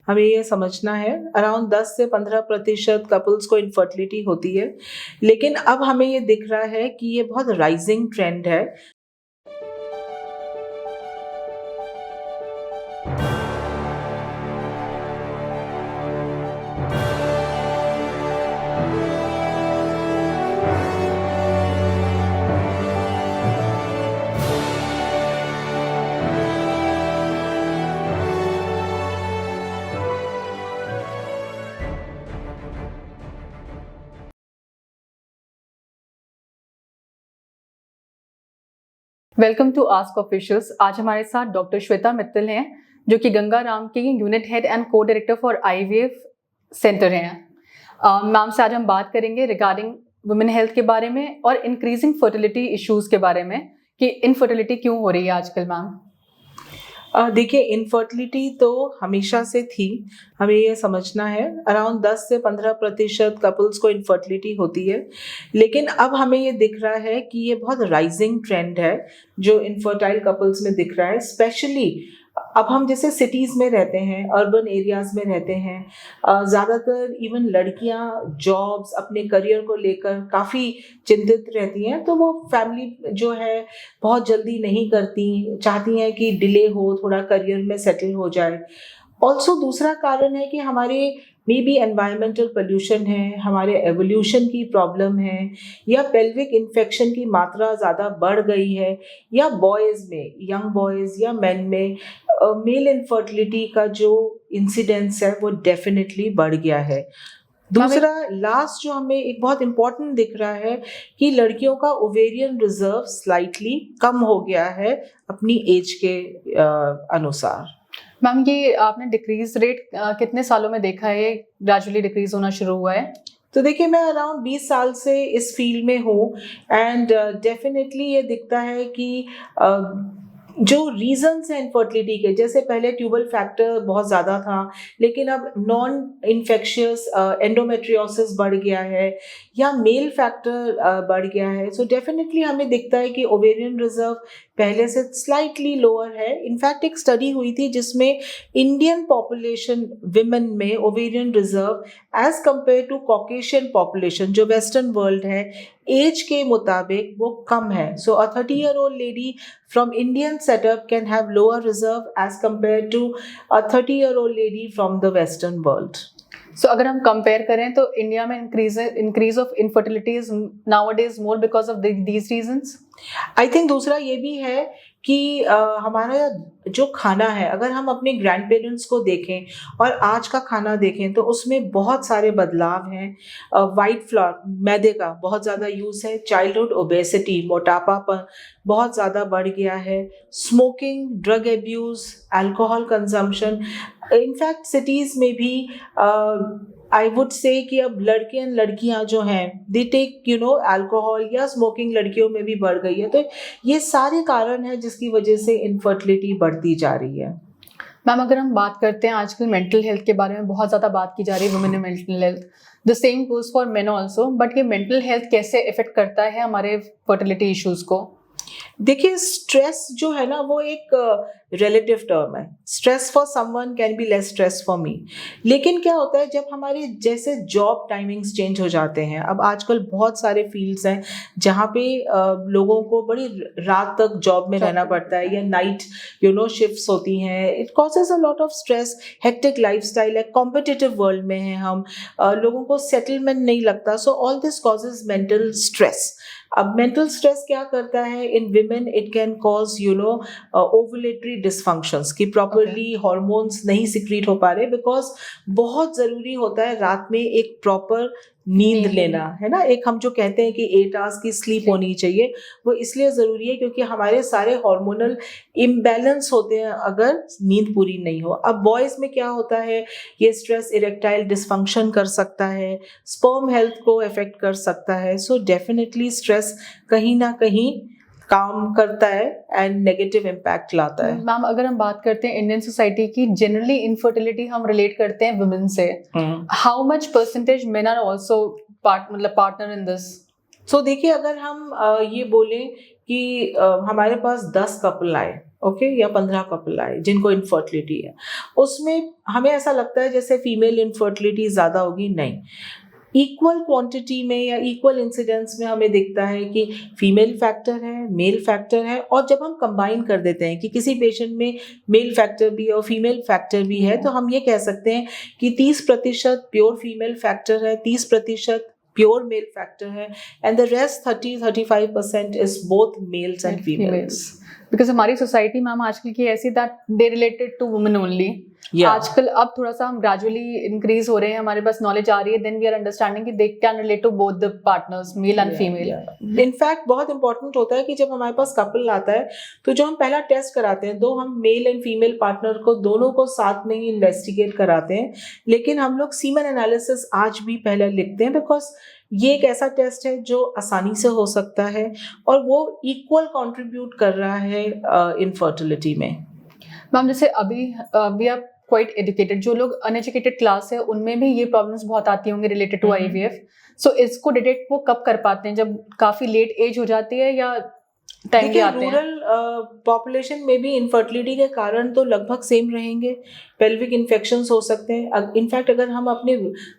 हमें ये समझना है अराउंड 10 से 15% कपल्स को इनफर्टिलिटी होती है, लेकिन अब हमें ये दिख रहा है कि ये बहुत राइजिंग ट्रेंड है। Welcome to ask officials. आज हमारे साथ डॉक्टर श्वेता मित्तल हैं, जो कि गंगा राम की यूनिट हेड एंड को डायरेक्टर फॉर आईवीएफ सेंटर हैं। मैम से आज हम बात करेंगे रिगार्डिंग वुमेन हेल्थ के बारे में और इंक्रीजिंग फर्टिलिटी इश्यूज के बारे में कि इनफर्टिलिटी क्यों हो रही है आजकल। मैम देखिए, इनफर्टिलिटी तो हमेशा से थी। हमें ये समझना है अराउंड 10 से 15% कपल्स को इनफर्टिलिटी होती है, लेकिन अब हमें ये दिख रहा है कि ये बहुत राइजिंग ट्रेंड है जो इनफर्टाइल कपल्स में दिख रहा है। स्पेशली अब हम जैसे सिटीज़ में रहते हैं, अर्बन एरियाज़ में रहते हैं, ज़्यादातर इवन लड़कियां जॉब्स अपने करियर को लेकर काफ़ी चिंतित रहती हैं, तो वो फैमिली जो है बहुत जल्दी नहीं करती, चाहती हैं कि डिले हो, थोड़ा करियर में सेटल हो जाए। ऑल्सो दूसरा कारण है कि हमारे मे बी एनवायरमेंटल पोल्यूशन है, हमारे एवोल्यूशन की प्रॉब्लम है, या पेल्विक इन्फेक्शन की मात्रा ज़्यादा बढ़ गई है, या बॉयज़ में, यंग बॉयज़ या मेन में मेल इनफर्टिलिटी का जो इंसिडेंस है वो डेफिनेटली बढ़ गया है। दूसरा लास्ट जो हमें एक बहुत इम्पोर्टेंट दिख रहा है कि लड़कियों का ओवेरियन रिजर्व स्लाइटली कम हो गया है अपनी एज के अनुसार। मैम ये आपने डिक्रीज रेट कितने सालों में देखा है, ग्रेजुअली डिक्रीज होना शुरू हुआ है? तो देखिए, मैं अराउंड 20 साल से इस फील्ड में हूँ एंड डेफिनेटली ये दिखता है कि जो रीजंस हैं इनफर्टिलिटी के, जैसे पहले ट्यूबल फैक्टर बहुत ज़्यादा था, लेकिन अब नॉन इन्फेक्शियस एंडोमेट्रियोसिस बढ़ गया है या मेल फैक्टर बढ़ गया है। सो डेफिनेटली हमें दिखता है कि ओवेरियन रिजर्व पहले से स्लाइटली लोअर है। इनफैक्ट एक स्टडी हुई थी जिसमें इंडियन पॉपुलेशन विमेन में ovarian reserve as compare to Caucasian population जो वेस्टर्न वर्ल्ड है, एज के मुताबिक वो कम है। So a 30-year-old lady from Indian setup can have lower reserve as compared to a 30-year-old lady from the Western world. So अगर हम compare करें तो इंडिया में increase of infertility is nowadays more because of these reasons. I think दूसरा ये भी है कि हमारा जो खाना है, अगर हम अपने ग्रैंड पेरेंट्स को देखें और आज का खाना देखें तो उसमें बहुत सारे बदलाव हैं। वाइट फ्लोर, मैदे का बहुत ज़्यादा यूज़ है, चाइल्डहुड ओबेसिटी, मोटापापन बहुत ज़्यादा बढ़ गया है, smoking, drug abuse, alcohol consumption. In fact cities में भी आई वुड से कि अब लड़के और लड़कियां जो हैं दे टेक अल्कोहल या स्मोकिंग लड़कियों में भी बढ़ गई है। तो ये सारे कारण हैं जिसकी वजह से इनफर्टिलिटी बढ़ती जा रही है। मैम अगर हम बात करते हैं आजकल मेंटल हेल्थ के बारे में बहुत ज़्यादा बात की जा रही है, वुमेन में mental health, the same goes for main also, but ये मेंटल हेल्थ कैसे इफेक्ट करता है हमारे फर्टिलिटी इश्यूज को? देखिए, स्ट्रेस जो है ना वो एक रिलेटिव टर्म है। Stress for someone can be less stress for me. लेकिन क्या होता है जब हमारे जैसे जॉब टाइमिंग्स चेंज हो जाते हैं, अब आजकल बहुत सारे फील्ड्स हैं जहाँ पे लोगों को बड़ी रात तक जॉब में रहना पड़ता है या नाइट शिफ्ट्स होती हैं। It causes a lot of stress, hectic lifestyle है, कॉम्पिटिटिव वर्ल्ड में हैं हम, लोगों को सेटलमेंट नहीं लगता। So all this causes mental stress. अब मेंटल स्ट्रेस क्या करता है इन women, it can cause ovulatory dysfunctions कि प्रॉपरली हार्मोन्स नहीं सिक्रीट हो पा रहे, बिकॉज बहुत ज़रूरी होता है रात में एक प्रॉपर नींद लेना, है ना। एक हम जो कहते हैं कि 8 आवर्स की स्लीप होनी चाहिए, वो इसलिए ज़रूरी है क्योंकि हमारे सारे हार्मोनल इम्बैलेंस होते हैं अगर नींद पूरी नहीं हो। अब बॉयज़ में क्या होता है, ये स्ट्रेस इरेक्टाइल डिसफंक्शन कर सकता है, स्पर्म हेल्थ को अफेक्ट कर सकता है। सो डेफिनेटली स्ट्रेस कहीं ना कहीं काम करता है एंड नेगेटिव इम्पैक्ट लाता है। मैम अगर हम बात करते हैं इंडियन सोसाइटी की, जनरली इनफर्टिलिटी हम रिलेट करते हैं वुमेन से। How much percentage men are also partner in this? So देखिए, अगर हम ये बोलें कि हमारे पास 10 कपल आए ओके, या 15 कपल आए जिनको इनफर्टिलिटी है, उसमें हमें ऐसा लगता है जैसे फीमेल इनफर्टिलिटी ज़्यादा होगी, नहीं। इक्वल क्वांटिटी में या इक्वल इंसिडेंस में हमें दिखता है कि फीमेल फैक्टर है, मेल फैक्टर है, और जब हम कंबाइन कर देते हैं कि किसी पेशेंट में मेल फैक्टर भी है और फीमेल फैक्टर भी है, तो हम ये कह सकते हैं कि 30% प्योर फीमेल फैक्टर है, 30% प्योर मेल फैक्टर है, and the rest 30-35% is both males and females. Because हमारी सोसाइटी मैम आजकल की ऐसी that they related to women only. आजकल अब थोड़ा सा हम ग्रेजुअली इंक्रीज हो रहे हैं, हमारे पास नॉलेज आ रही है, देन वी आर अंडरस्टैंडिंग कि they can relate to both the partners, male and female. In fact बहुत इंपॉर्टेंट होता है कि जब हमारे पास कपल आता है तो जो हम पहला टेस्ट कराते हैं, दो हम मेल एंड फीमेल पार्टनर को दोनों को साथ में ही इन्वेस्टिगेट कराते हैं, लेकिन हम लोग सीमेन एनालिसिस आज भी पहले लिखते हैं, बिकॉज ये एक ऐसा टेस्ट है जो आसानी से हो सकता है और वो इक्वल कंट्रीब्यूट कर रहा है इनफर्टिलिटी में। मैम जैसे अभी वी आर क्वाइट एजुकेटेड, जो लोग अनएजुकेटेड क्लास है उनमें भी ये प्रॉब्लम्स बहुत आती होंगी रिलेटेड टू आईवीएफ। सो इसको डिटेक्ट वो कब कर पाते हैं, जब काफी लेट एज हो जाती है या टाइम भी आते हैं? रूरल पॉपुलेशन में भी इनफर्टिलिटी के कारण तो लगभग सेम रहेंगे। पेल्विक इन्फेक्शंस हो सकते हैं। इनफैक्ट अगर हम अपने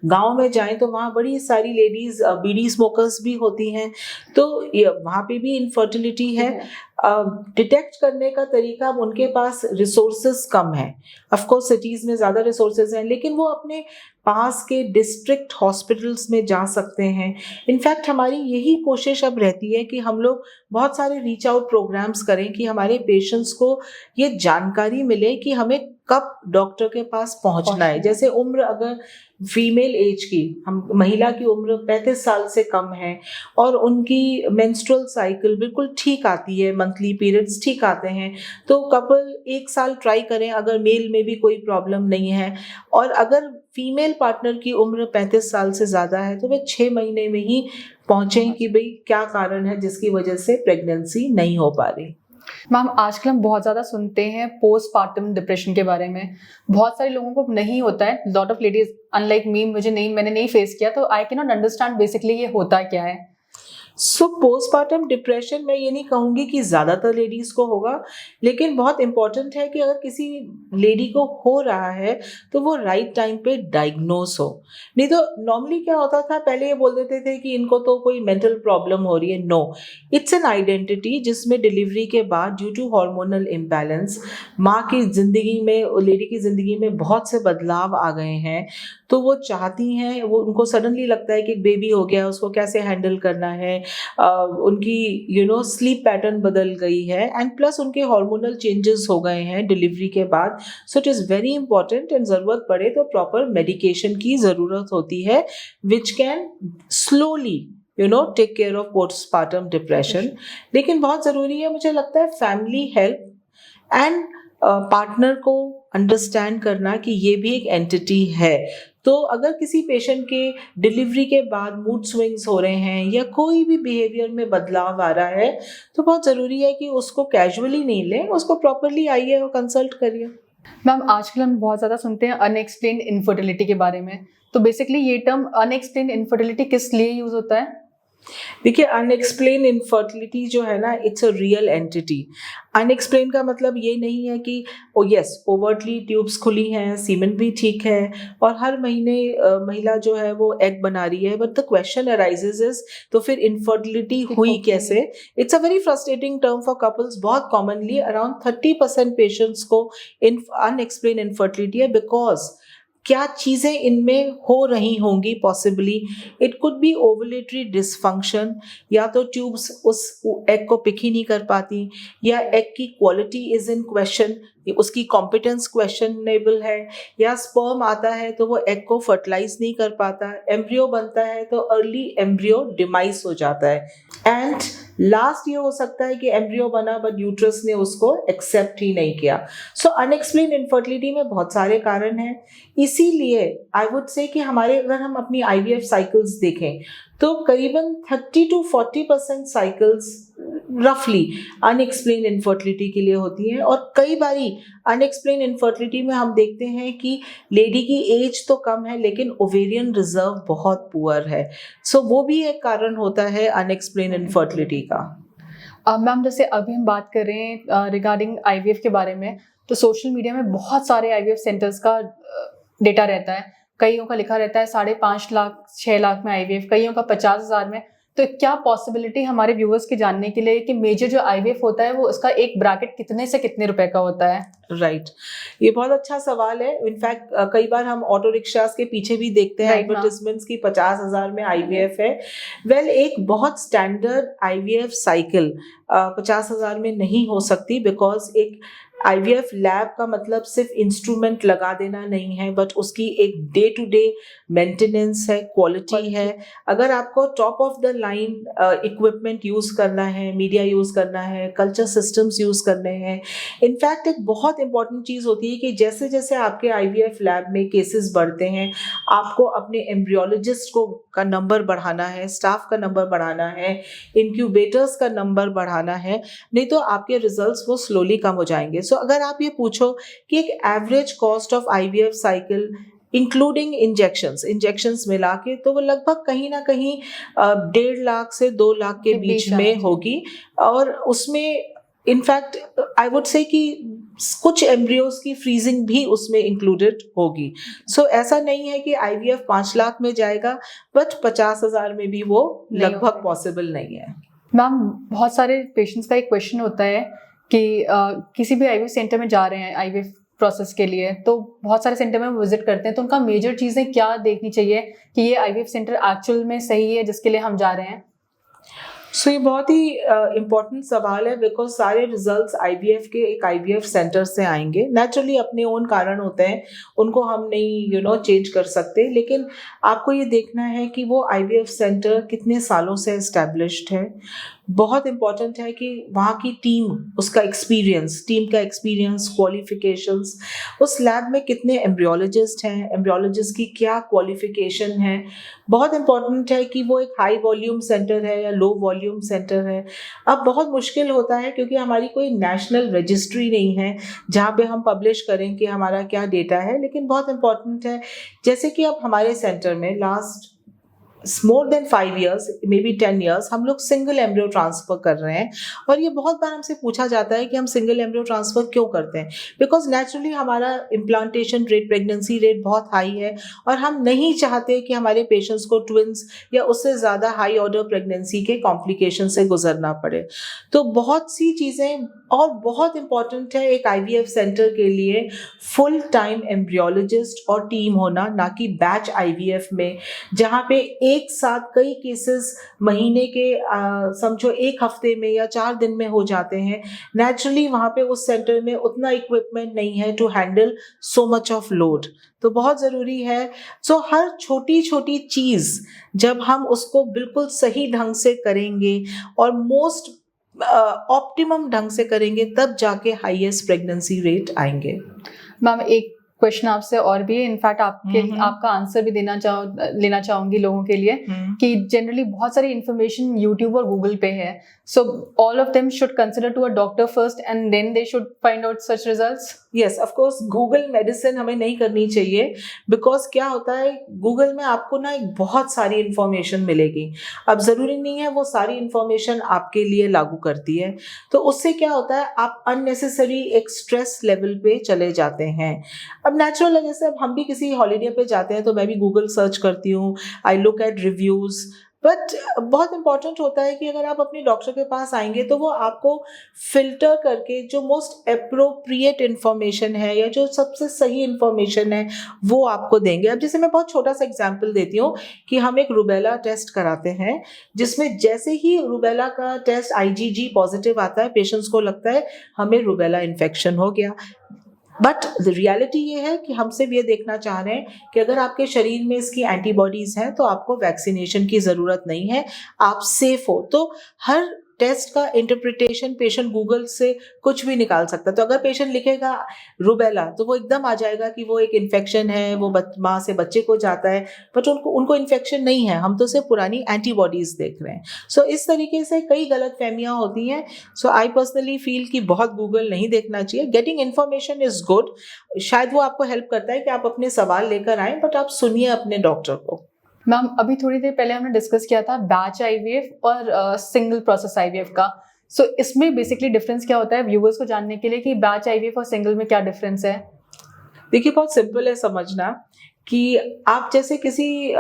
गांव में जाएं तो वहाँ बड़ी सारी लेडीज बीड़ी स्मोकर्स भी होती हैं, तो वहाँ पे भी इनफर्टिलिटी है। डिटेक्ट करने का तरीका, उनके पास रिसोर्सेज कम है। ऑफ कोर्स सिटीज़ में ज़्यादा रिसोर्सेज हैं, लेकिन वो अपने पास के डिस्ट्रिक्ट हॉस्पिटल्स में जा सकते हैं। इनफैक्ट हमारी यही कोशिश अब रहती है कि हम लोग बहुत सारे रीच आउट प्रोग्राम्स करें कि हमारे पेशेंट्स को ये जानकारी मिले कि हमें कब डॉक्टर के पास पहुंचना है। जैसे उम्र, अगर फीमेल एज की, हम महिला की उम्र 35 साल से कम है और उनकी मेंस्ट्रुअल साइकिल बिल्कुल ठीक आती है, मंथली पीरियड्स ठीक आते हैं, तो कपल 1 साल ट्राई करें अगर मेल में भी कोई प्रॉब्लम नहीं है। और अगर फीमेल पार्टनर की उम्र 35 साल से ज़्यादा है तो वे 6 महीने में ही पहुँचें कि भाई क्या कारण है जिसकी वजह से प्रेगनेंसी नहीं हो पा रही। मैम आजकल हम बहुत ज़्यादा सुनते हैं पोस्टपार्टम डिप्रेशन के बारे में, बहुत सारे लोगों को नहीं होता है। Lot of ladies unlike me, मैंने नहीं फेस किया, तो I can not understand basically ये होता क्या है। सो पोस्टपार्टम डिप्रेशन मैं ये नहीं कहूँगी कि ज़्यादातर लेडीज़ को होगा, लेकिन बहुत इम्पॉर्टेंट है कि अगर किसी लेडी को हो रहा है तो वो राइट टाइम पे डायग्नोस हो। नहीं तो नॉर्मली क्या होता था, पहले ये बोल देते थे कि इनको तो कोई मेंटल प्रॉब्लम हो रही है। नो, इट्स एन आइडेंटिटी जिसमें डिलीवरी के बाद ड्यू टू हार्मोनल इम्बैलेंस माँ की ज़िंदगी में, लेडी की ज़िंदगी में बहुत से बदलाव आ गए हैं, तो वो चाहती हैं, वो उनको सडनली लगता है कि एक बेबी हो गया, उसको कैसे हैंडल करना है। उनकी स्लीप पैटर्न बदल गई है, एंड प्लस उनके हार्मोनल चेंजेस हो गए हैं डिलीवरी के बाद। So it is very important, and ज़रूरत पड़े तो प्रॉपर मेडिकेशन की ज़रूरत होती है which can slowly take care of postpartum depression. लेकिन बहुत ज़रूरी है, मुझे लगता है, फैमिली हेल्प एंड पार्टनर को अंडरस्टैंड करना कि ये भी एक एंटिटी है। तो अगर किसी पेशेंट के डिलीवरी के बाद मूड स्विंग्स हो रहे हैं या कोई भी बिहेवियर में बदलाव आ रहा है, तो बहुत ज़रूरी है कि उसको कैजुअली नहीं लें, उसको प्रॉपरली आइए और कंसल्ट करिए। मैम आजकल हम बहुत ज़्यादा सुनते हैं अनएक्सप्लेन्ड इनफर्टिलिटी के बारे में, तो बेसिकली ये टर्म अनएक्सप्लेन्ड इनफर्टिलिटी किस लिए यूज होता है? देखिए, अनएक्सप्लेन इनफर्टिलिटी जो है ना, it's a real entity. Unexplained का मतलब ये नहीं है कि ओ यस ओवर्टली ट्यूब्स खुली हैं, सीमेन भी ठीक है और हर महीने महिला जो है वो एग बना रही है, but the question arises is तो फिर इनफर्टिलिटी हुई कैसे? It's a very frustrating term for couples. बहुत कॉमनली अराउंड 30% पेशेंट्स को अनएक्सप्लेन इनफर्टिलिटी है, बिकॉज क्या चीज़ें इनमें हो रही होंगी possibly. It could be ovulatory dysfunction, या तो ट्यूब्स उस एग को पिक ही नहीं कर पाती, या एग की क्वालिटी इज इन क्वेश्चन, उसकी कॉम्पिटेंस क्वेश्चनेबल है, या स्पर्म आता है तो वो एग को फर्टिलाइज नहीं कर पाता, एम्ब्रियो बनता है तो अर्ली एम्ब्रियो डिमाइस हो जाता है, एंड लास्ट ये हो सकता है कि एम्ब्रियो बना बट यूट्रस ने उसको एक्सेप्ट ही नहीं किया। सो अनएक्सप्लेन इनफर्टिलिटी में बहुत सारे कारण हैं। इसीलिए आई वुड से कि अगर हम अपनी आईवीएफ साइकिल्स देखें तो करीबन 30 to 40% साइकिल्स रफली अनएक्सप्लेन इनफर्टिलिटी के लिए होती हैं, और कई बारी अनएक्सप्लेन इनफर्टिलिटी में हम देखते हैं कि लेडी की एज तो कम है लेकिन ओवेरियन रिजर्व बहुत पुअर है। सो वो भी एक कारण होता है अनएक्सप्लेन इनफर्टिलिटी का। मैम जैसे अभी हम बात कर रहे हैं रिगार्डिंग आईवीएफ के बारे में, तो सोशल मीडिया में बहुत सारे आईवीएफ सेंटर्स का डेटा रहता है। कईयों का लिखा रहता है 5.5 लाख 6 लाख में आईवीएफ, कईयों का 50,000 में। तो क्या पॉसिबिलिटी हमारे व्यूअर्स के जानने के लिए कि मेजर जो आईवीएफ होता है वो उसका एक ब्रैकेट कितने से कितने रुपए का होता है? राइट, ये बहुत अच्छा सवाल है। इनफैक्ट कई बार हम ऑटो रिक्शास के पीछे भी देखते हैं Right, ma'am. एडवर्टिजमेंट्स की 50,000 में आईवीएफ है। वेल, एक बहुत स्टैंडर्ड आईवीएफ साइकिल 50,000 में नहीं हो सकती, बिकॉज एक आईवीएफ लैब का मतलब सिर्फ इंस्ट्रूमेंट लगा देना नहीं है, बट उसकी एक डे टू डे मेंटेनेंस है, क्वालिटी है। अगर आपको top of the line equipment use करना है, मीडिया यूज करना है, कल्चर सिस्टम्स यूज करने हैं। इनफैक्ट एक बहुत इंपॉर्टेंट चीज होती है कि जैसे जैसे आपके आईवीएफ लैब में केसेस बढ़ते हैं, आपको अपने एम्ब्रियोलॉजिस्ट को का नंबर बढ़ाना है, स्टाफ का नंबर बढ़ाना है, इंक्यूबेटर्स का नंबर बढ़ाना है, नहीं तो आपके रिजल्ट्स वो स्लोली कम हो जाएंगे। सो अगर आप ये पूछो कि एक average cost of IVF cycle including injections मिला के, तो वो लगभग कहीं ना कहीं 1.5 लाख से 2 लाख के बीच में होगी। और उसमें इनफैक्ट आई वुड से कि कुछ एम्ब्रियोज की फ्रीजिंग भी उसमें इंक्लूडेड होगी। सो ऐसा नहीं है कि आईवीएफ 5 लाख में जाएगा, बट 50,000 में भी वो लगभग पॉसिबल नहीं है। मैम बहुत सारे पेशेंट्स का एक क्वेश्चन होता है कि किसी भी आईवीएफ सेंटर में जा रहे हैं आईवीएफ प्रोसेस के लिए, तो बहुत सारे सेंटर में विजिट करते हैं, तो उनका मेजर चीज़ें क्या देखनी चाहिए कि ये आईवीएफ सेंटर एक्चुअल में सही है जिसके लिए हम जा रहे हैं? सो ये बहुत ही इम्पोर्टेंट सवाल है, बिकॉज सारे रिजल्ट्स आईवीएफ के एक आईवीएफ सेंटर से आएंगे। नेचुरली अपने ओन कारण होते हैं, उनको हम नहीं चेंज कर सकते, लेकिन आपको ये देखना है कि वो आईवीएफ सेंटर कितने सालों से एस्टेब्लिश्ड है। बहुत इम्पॉर्टेंट है कि वहाँ की टीम, उसका एक्सपीरियंस, टीम का एक्सपीरियंस, क्वालिफिकेशंस, उस लैब में कितने एम्ब्रियोलॉजिस्ट हैं, एम्ब्रियोलॉजिस्ट की क्या क्वालिफिकेशन है। बहुत इम्पॉर्टेंट है कि वो एक हाई वॉल्यूम सेंटर है या लो वॉल्यूम सेंटर है। अब बहुत मुश्किल होता है क्योंकि हमारी कोई नेशनल रजिस्ट्री नहीं है जहाँ पे हम पब्लिश करें कि हमारा क्या डेटा है, लेकिन बहुत इम्पॉर्टेंट है जैसे कि अब हमारे सेंटर में last more than 5 years, maybe 10 years, हम लोग सिंगल एम्ब्रियो ट्रांसफर कर रहे हैं। और ये बहुत बार हमसे पूछा जाता है कि हम सिंगल एम्ब्रियो ट्रांसफर क्यों करते हैं। बिकॉज नेचुरली हमारा इम्प्लांटेशन रेट, प्रेगनेंसी रेट बहुत हाई है, और हम नहीं चाहते कि हमारे पेशेंट्स को ट्विंस या उससे ज़्यादा हाई ऑर्डर प्रेगनेंसी के कॉम्प्लिकेशन से गुजरना पड़े। तो बहुत सी चीज़ें, और बहुत इंपॉर्टेंट है एक आईवीएफ सेंटर के लिए फुल टाइम एम्ब्रियोलॉजिस्ट और टीम होना, ना कि बैच आईवीएफ में जहाँ पे एक साथ कई केसेस महीने के समझो 1 हफ्ते में या 4 दिन में हो जाते हैं। नेचुरली वहाँ पे उस सेंटर में उतना इक्विपमेंट नहीं है to handle so much of load, तो बहुत ज़रूरी है। सो हर छोटी छोटी चीज़ जब हम उसको बिल्कुल सही ढंग से करेंगे और मोस्ट ऑप्टिमम ढंग से करेंगे, तब जाके हाईएस्ट प्रेगनेंसी रेट आएंगे। मैम एक क्वेश्चन आपसे और भी है, इनफैक्ट आपका आंसर भी लेना चाहूंगी लोगों के लिए कि जनरली बहुत सारी इन्फॉर्मेशन यूट्यूब और गूगल पे है, so all of them should consider to a doctor first and then they should find out such results. Yes, of course Google medicine हमें नहीं करनी चाहिए, बिकॉज क्या होता है गूगल में आपको ना एक बहुत सारी इन्फॉर्मेशन मिलेगी। अब ज़रूरी नहीं है वो सारी इन्फॉर्मेशन आपके लिए लागू करती है, तो उससे क्या होता है आप अननेसेसरी एक स्ट्रेस लेवल पे चले जाते हैं। अब नेचुरल है, जैसे अब हम भी किसी हॉलीडे पे जाते हैं तो मैं भी गूगल सर्च करती हूँ, I look at reviews, but बहुत इंपॉर्टेंट होता है कि अगर आप अपने डॉक्टर के पास आएंगे तो वो आपको फिल्टर करके जो मोस्ट अप्रोप्रिएट इन्फॉर्मेशन है या जो सबसे सही इन्फॉर्मेशन है वो आपको देंगे। अब जैसे मैं बहुत छोटा सा एग्जांपल देती हूँ कि हम एक रूबेला टेस्ट कराते हैं, जिसमें जैसे ही रूबेला का टेस्ट IgG पॉजिटिव आता है, पेशेंट्स को लगता है हमें रूबेला इन्फेक्शन हो गया। बट द रियलिटी ये है कि हम सिर्फ ये देखना चाह रहे हैं कि अगर आपके शरीर में इसकी एंटीबॉडीज हैं तो आपको वैक्सीनेशन की ज़रूरत नहीं है, आप सेफ हो। तो हर टेस्ट का इंटरप्रिटेशन पेशेंट गूगल से कुछ भी निकाल सकता है। तो अगर पेशेंट लिखेगा रूबेला तो वो एकदम आ जाएगा कि वो एक इन्फेक्शन है, वो माँ से बच्चे को जाता है, बट उनको इन्फेक्शन नहीं है, हम तो सिर्फ पुरानी एंटीबॉडीज देख रहे हैं। सो इस तरीके से कई गलत फहमियाँ होती हैं। सो आई पर्सनली फील कि बहुत गूगल नहीं देखना चाहिए। गेटिंग इन्फॉर्मेशन इज गुड, शायद वो आपको हेल्प करता है कि आप अपने सवाल लेकर आएँ, बट आप सुनिए अपने डॉक्टर को। मैम अभी थोड़ी देर पहले हमने डिस्कस किया था बैच आईवीएफ और सिंगल प्रोसेस आईवीएफ का, सो इसमें बेसिकली डिफरेंस क्या होता है व्यूअर्स को जानने के लिए कि बैच आईवीएफ और सिंगल में क्या डिफरेंस है? देखिए बहुत सिंपल है समझना कि आप जैसे किसी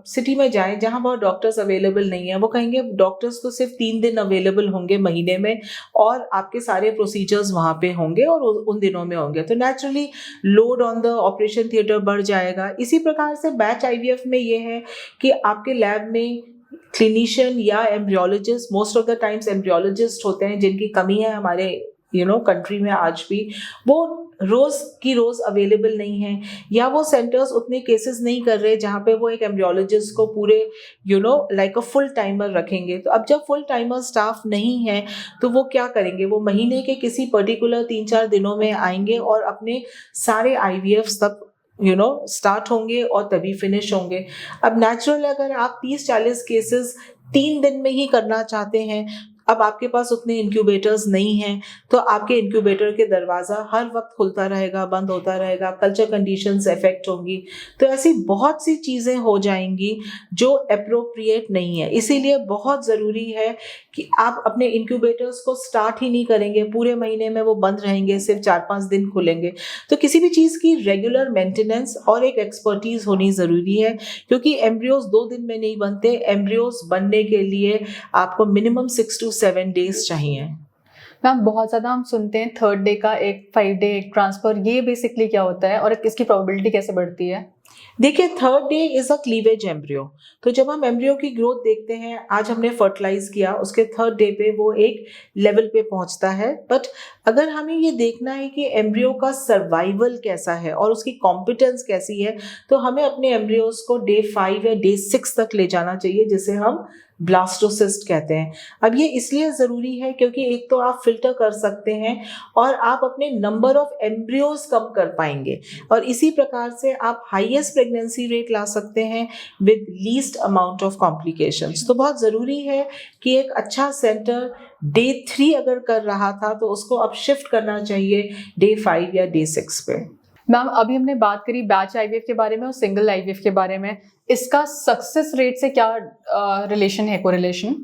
सिटी में जाएं जहां बहुत डॉक्टर्स अवेलेबल नहीं है, वो कहेंगे डॉक्टर्स तो सिर्फ 3 दिन अवेलेबल होंगे महीने में और आपके सारे प्रोसीजर्स वहां पे होंगे और उन दिनों में होंगे, तो naturally load on the operation theatre बढ़ जाएगा। इसी प्रकार से बैच आईवीएफ में ये है कि आपके लैब में क्लिनिशियन या embryologist, most of the times embryologist होते हैं जिनकी कमी है हमारे कंट्री में आज भी, वो रोज की रोज अवेलेबल नहीं है, या वो सेंटर्स उतने केसेस नहीं कर रहे जहाँ पे वो एक एम्ब्रियोलॉजिस्ट को पूरे लाइक अ फुल टाइमर रखेंगे। तो अब जब फुल टाइमर स्टाफ नहीं है तो वो क्या करेंगे, वो महीने के किसी पर्टिकुलर 3-4 दिनों में आएंगे और अपने सारे आईवीएफ तक स्टार्ट होंगे और तभी फिनिश होंगे। अब नेचुरल अगर आप 30-40 केसेस 3 दिन में ही करना चाहते हैं, अब आपके पास उतने इंक्यूबेटर्स नहीं हैं, तो आपके इंक्यूबेटर के दरवाज़ा हर वक्त खुलता रहेगा, बंद होता रहेगा, कल्चर कंडीशंस इफेक्ट होंगी, तो ऐसी बहुत सी चीज़ें हो जाएंगी जो अप्रोप्रिएट नहीं है। इसीलिए बहुत ज़रूरी है कि आप अपने इंक्यूबेटर्स को स्टार्ट ही नहीं करेंगे, पूरे महीने में वो बंद रहेंगे, सिर्फ 4-5 दिन खुलेंगे। तो किसी भी चीज़ की रेगुलर मेंटेनेंस और एक एक्सपर्टीज होनी ज़रूरी है, क्योंकि एम्ब्रियोज 2 दिन में नहीं बनते। एम्ब्रियोज बनने के लिए आपको मिनिमम 6 to 7 days चाहिए। मैम बहुत ज़्यादा हम सुनते हैं 3rd डे का एक 5 डे एक ट्रांसफ़र, ये बेसिकली क्या होता है और इसकी प्रोबेबिलिटी कैसे बढ़ती है? देखिए 3rd day is a cleavage embryo. तो जब हम एम्ब्रियो की ग्रोथ देखते हैं, आज हमने फर्टिलाइज किया, उसके 3rd डे पे वो एक लेवल पे पहुंचता है। बट अगर हमें ये देखना है कि एम्ब्रियो का सर्वाइवल कैसा है और उसकी कॉम्पिटेंस कैसी है, तो हमें अपने एम्ब्रियोज को डे 5 या डे 6 तक ले जाना चाहिए, जिसे हम ब्लास्टोसिस्ट कहते हैं। अब ये इसलिए ज़रूरी है क्योंकि एक तो आप फिल्टर कर सकते हैं और आप अपने नंबर ऑफ एम्ब्रियोज कम कर पाएंगे, और इसी प्रकार से आप हाईएस्ट प्रेगनेंसी रेट ला सकते हैं with least amount of complications. तो बहुत ज़रूरी है कि एक अच्छा सेंटर डे 3 अगर कर रहा था तो उसको अब शिफ्ट करना चाहिए डे 5 या डे 6 पे। मैम अभी हमने बात करी बैच आईवीएफ के बारे में और सिंगल आईवीएफ के बारे में, इसका सक्सेस रेट से क्या रिलेशन है, कोरिलेशन?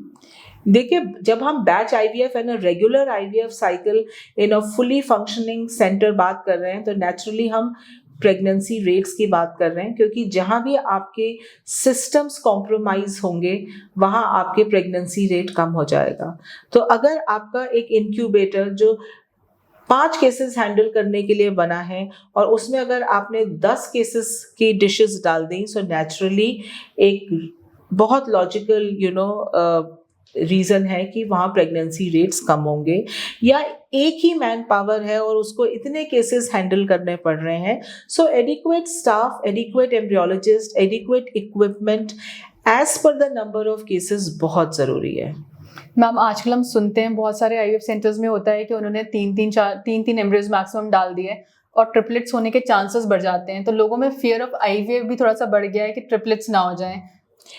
देखिए जब हम batch IVF and regular IVF cycle in a fully functioning centre बात कर रहे हैं, तो नेचुरली हम प्रेगनेंसी रेट्स की बात कर रहे हैं, क्योंकि जहाँ भी आपके सिस्टम्स कॉम्प्रोमाइज होंगे वहाँ आपके प्रेगनेंसी रेट कम हो जाएगा। तो अगर आपका एक इंक्यूबेटर जो 5 केसेस हैंडल करने के लिए बना है और उसमें अगर आपने 10 केसेस की डिशेस डाल दी, सो नेचुरली एक बहुत लॉजिकल रीज़न है कि वहाँ प्रेगनेंसी रेट्स कम होंगे। या एक ही मैन पावर है और उसको इतने केसेस हैंडल करने पड़ रहे हैं, so adequate staff, adequate embryologist, adequate equipment as per the number of cases बहुत ज़रूरी है। मैम आजकल हम सुनते हैं बहुत सारे आईवीएफ सेंटर्स में होता है कि उन्होंने 3 एम्ब्रियोज मैक्सिमम डाल दिए और ट्रिपलेट्स होने के चांसेस बढ़ जाते हैं, तो लोगों में फियर ऑफ आईवीएफ भी थोड़ा सा बढ़ गया है कि ट्रिपलेट्स ना हो जाएं।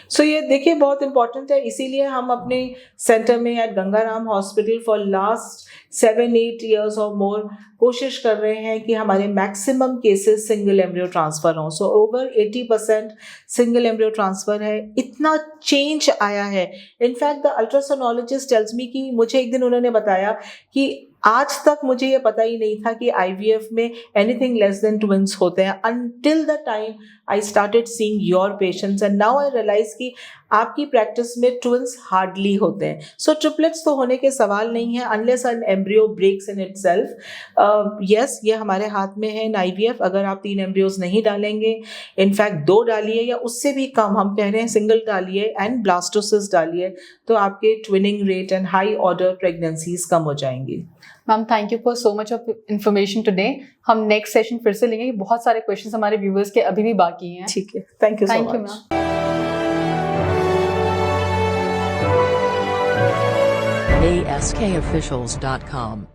सो ये देखिए बहुत इंपॉर्टेंट है, इसीलिए हम अपने सेंटर में at Gangaram hospital for last 7-8 years और मोर कोशिश कर रहे हैं कि हमारे maximum cases single embryo transfer हों। So over 80% single embryo transfer है। इतना चेंज आया है, in fact the ultrasonologist tells me कि मुझे एक दिन उन्होंने बताया कि आज तक मुझे ये पता ही नहीं था कि आईवीएफ में एनीथिंग लेस देन ट्विंस होते हैं, until the time I started seeing your patients and now I realize कि आपकी प्रैक्टिस में ट्विंस हार्डली होते हैं। सो ट्रिपलेट्स तो होने के सवाल नहीं है unless an embryo breaks in itself. Yes, ये हमारे हाथ में है इन आईवीएफ। अगर आप 3 एम्ब्रियोज नहीं डालेंगे, इनफैक्ट 2 डालिए या उससे भी कम, हम कह रहे हैं सिंगल डालिए एंड ब्लास्टोसिस डालिए, तो आपके twinning rate and high order pregnancies कम हो जाएंगी। Ma'am thank you for so much of information today. हम नेक्स्ट सेशन फिर से लेंगे, बहुत सारे क्वेश्चंस हमारे व्यूअर्स के अभी भी बाकी हैं। ठीक है, thank you so much. Ma'am. ASKofficials.com